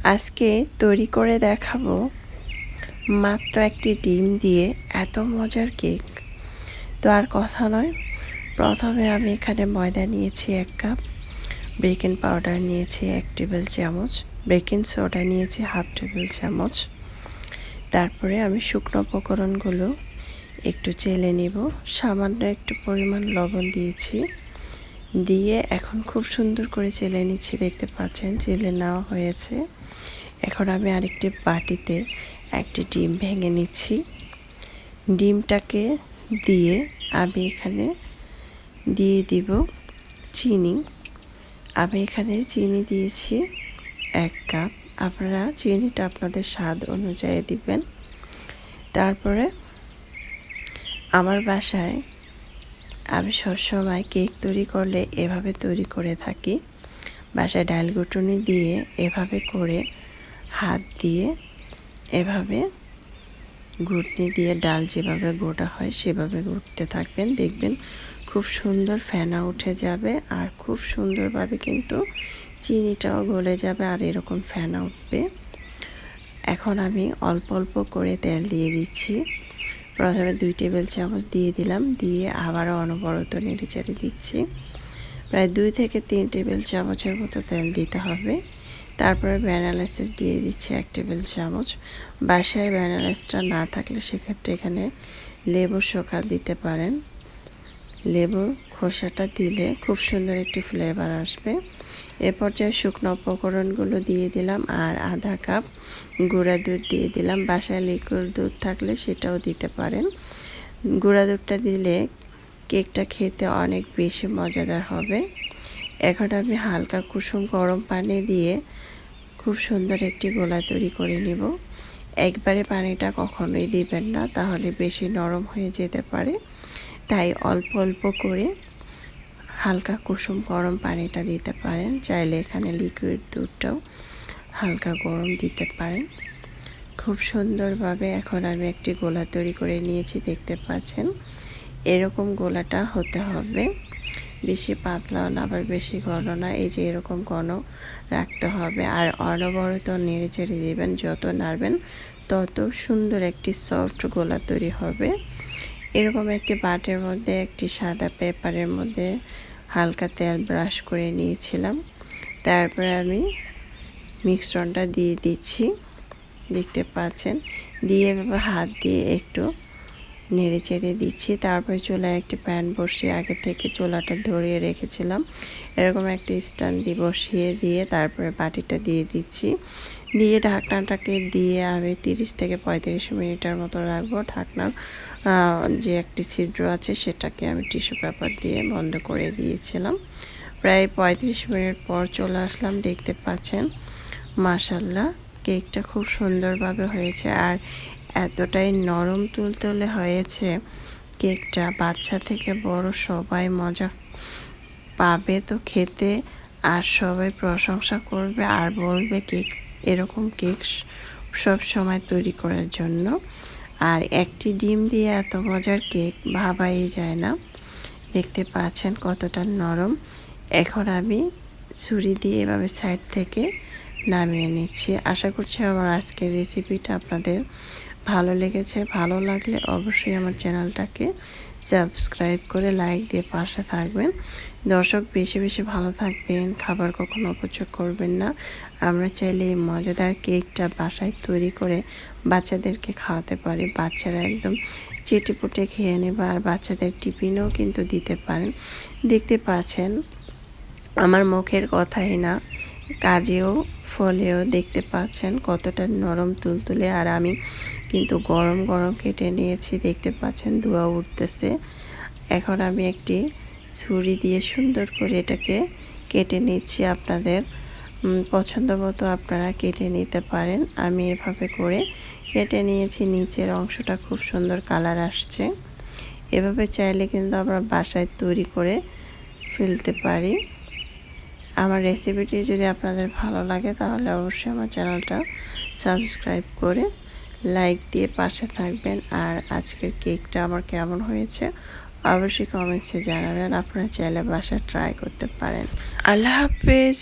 আজকে তৈরি করে দেখাবো মাত্র একটি ডিম দিয়ে এত মজার কেক। তো আর কথা নয়, প্রথমে আমি এখানে ময়দা নিয়েছি 1 কাপ, বেকিং পাউডার নিয়েছি 1 টেবিল চামচ, বেকিং সোডা নিয়েছি 1/2 টেবিল চামচ। তারপরে আমি শুকনো উপকরণগুলো একটু চেলে নিব। সামান্য একটু পরিমাণ লবণ দিয়েছি, দিয়ে এখন খুব সুন্দর করে চেলে নিচ্ছি। দেখতে পাচ্ছেন চেলে নেওয়া হয়েছে। এখন আমি আরেকটি বাটিতে একটি ডিম ভেঙে নিচ্ছি। ডিমটাকে দিয়ে আমি এখানে দিয়ে দিব চিনি। আমি এখানে চিনি দিয়েছি 1 কাপ। আপনারা চিনিটা আপনাদের স্বাদ অনুযায়ী দিবেন। তারপরে আমার বাসায় আমি সবসময় কেক তৈরি করলে এভাবে তৈরি করে থাকি। বাসায় ডাল ঘুটুনি দিয়ে এভাবে করে হাত দিয়ে এভাবে ঘুটনি দিয়ে ডাল যেভাবে গোটা হয় সেভাবে ঘুরতে থাকবেন, দেখবেন খুব সুন্দর ফেনা উঠে যাবে আর খুব সুন্দরভাবে কিন্তু চিনিটাও গলে যাবে আর এরকম ফেনা উঠবে। এখন আমি অল্প অল্প করে তেল দিয়ে দিচ্ছি। প্রথমে 2 টেবিল চামচ দিয়ে দিলাম, দিয়ে আবারও অনবরত নেড়েচেড়ে দিচ্ছি। প্রায় 2 থেকে 3 টেবিল চামচের মতো তেল দিতে হবে। তারপরে ভ্যানিলা এসেন্স দিয়ে দিচ্ছি 1 টেবিল চামচ। বাসায় ভ্যানিলা এসেন্সটা না থাকলে সেক্ষেত্রে এখানে লেবুর শোকা দিতে পারেন। লেবুর খোসাটা দিলে খুব সুন্দর একটি ফ্লেভার আসবে। এ পর্যায়ে শুকনো উপকরণগুলো দিয়ে দিলাম আর 1/2 কাপ গুঁড়া দুধ দিয়ে দিলাম। বাসায় লিকুইড দুধ থাকলে সেটাও দিতে পারেন। গুঁড়া দুধটা দিলে কেকটা খেতে অনেক বেশি মজাদার হবে। এখন আমি হালকা কুসুম গরম পানি দিয়ে খুব সুন্দর একটি গোলা তৈরি করে নিব। একবারে পানিটা কখনোই দিবেন না, তাহলে বেশি নরম হয়ে যেতে পারে। তাই অল্প অল্প করে হালকা কুসুম গরম পানিটা দিতে পারেন। চাইলে এখানে লিকুইড দুধটাও হালকা গরম দিতে পারেন। খুব সুন্দরভাবে এখন আমি একটি গোলা তৈরি করে নিয়েছি, দেখতে পাচ্ছেন। এরকম গোলাটা হতে হবে, বেশি পাতলাও না আবার বেশি ঘন না। এই যে এরকম ঘন রাখতে হবে আর অনবরত নেড়ে চেড়ে দেবেন। যত নাড়বেন তত সুন্দর একটি সফট গোলা তৈরি হবে। এরকম একটি বাটির মধ্যে একটি সাদা পেপারের মধ্যে হালকা তেল ব্রাশ করে নিয়েছিলাম। তারপরে আমি মিশ্রণটা দিয়ে দিচ্ছি, দেখতে পাচ্ছেন। দিয়ে এভাবে হাত দিয়ে একটু নেড়ে চেড়ে দিচ্ছি। তারপরে চুলায় একটি প্যান বসিয়ে আগে থেকে চুলাটা ধরিয়ে রেখেছিলাম। এরকম একটি স্ট্যান্ড দিয়ে বসিয়ে দিয়ে তারপরে বাটিটা দিয়ে দিচ্ছি। দিয়ে ঢাকনাটাকে দিয়ে আমি 30 থেকে 35 মিনিটের মতো রাখবো। ঢাকনার যে একটি ছিদ্র আছে সেটাকে আমি টিস্যু পেপার দিয়ে বন্ধ করে দিয়েছিলাম। প্রায় 35 মিনিট পর চলে আসলাম, দেখতে পাচ্ছেন মাশাআল্লাহ কেকটা খুব সুন্দরভাবে হয়েছে আর এতটাই নরম তুলতুলে হয়েছে কেকটা, বাচ্চা থেকে বড় সবাই মজা পাবে তো খেতে, আর সবাই প্রশংসা করবে আর বলবে কেক এরকম কেক সব সময় তৈরি করার জন্য। আর একটি ডিম দিয়ে এত মজার কেক ভাবাই যায় না। দেখতে পাচ্ছেন কতটা নরম। এখন আমি ছুরি দিয়ে এভাবে সাইড থেকে নামিয়ে নিচ্ছি। আশা করছি আমার আজকের রেসিপিটা আপনাদের ভালো লেগেছে। ভালো লাগলে অবশ্যই আমার চ্যানেলটাকে সাবস্ক্রাইব করে লাইক দিয়ে পাশে থাকবেন। দর্শক বেশি বেশি ভালো থাকবেন, খাবার কখনো অপচয় করবেন না। আমরা চাইলে এই মজাদার কেকটা বাসায় তৈরি করে বাচ্চাদেরকে খাওয়াতে পারি। বাচ্চারা একদম চেটেপুটে খেয়ে নেবে আর বাচ্চাদের টিফিনেও কিন্তু দিতে পারেন। দেখতে পাচ্ছেন আমার মুখের কথাই না, কাজেও ফলেও দেখতে পাচ্ছেন কতটা নরম তুলতুলে। আর আমি কিন্তু গরম গরম কেটে নিয়েছি, দেখতে পাচ্ছেন ধোঁয়া উঠতেছে। এখন আমি একটি ছুরি দিয়ে সুন্দর করে এটাকে কেটে নিচ্ছি। আপনাদের পছন্দ মতো আপনারা কেটে নিতে পারেন। আমি এভাবে করে কেটে নিয়েছি। নিচের অংশটা খুব সুন্দর কালার আসছে। এভাবে চাইলে কিন্তু আমরা বাসায় তৈরি করে ফেলতে পারি। আমার রেসিপিটি যদি আপনাদের ভালো লাগে তাহলে অবশ্যই আমার চ্যানেলটা সাবস্ক্রাইব করে লাইক দিয়ে পাশে থাকবেন। আর আজকের কেকটা আমার কেমন হয়েছে অবশ্যই কমেন্টসে জানাবেন। আপনারা চাইলে বাসায় ট্রাই করতে পারেন। আল্লাহ হাফেজ।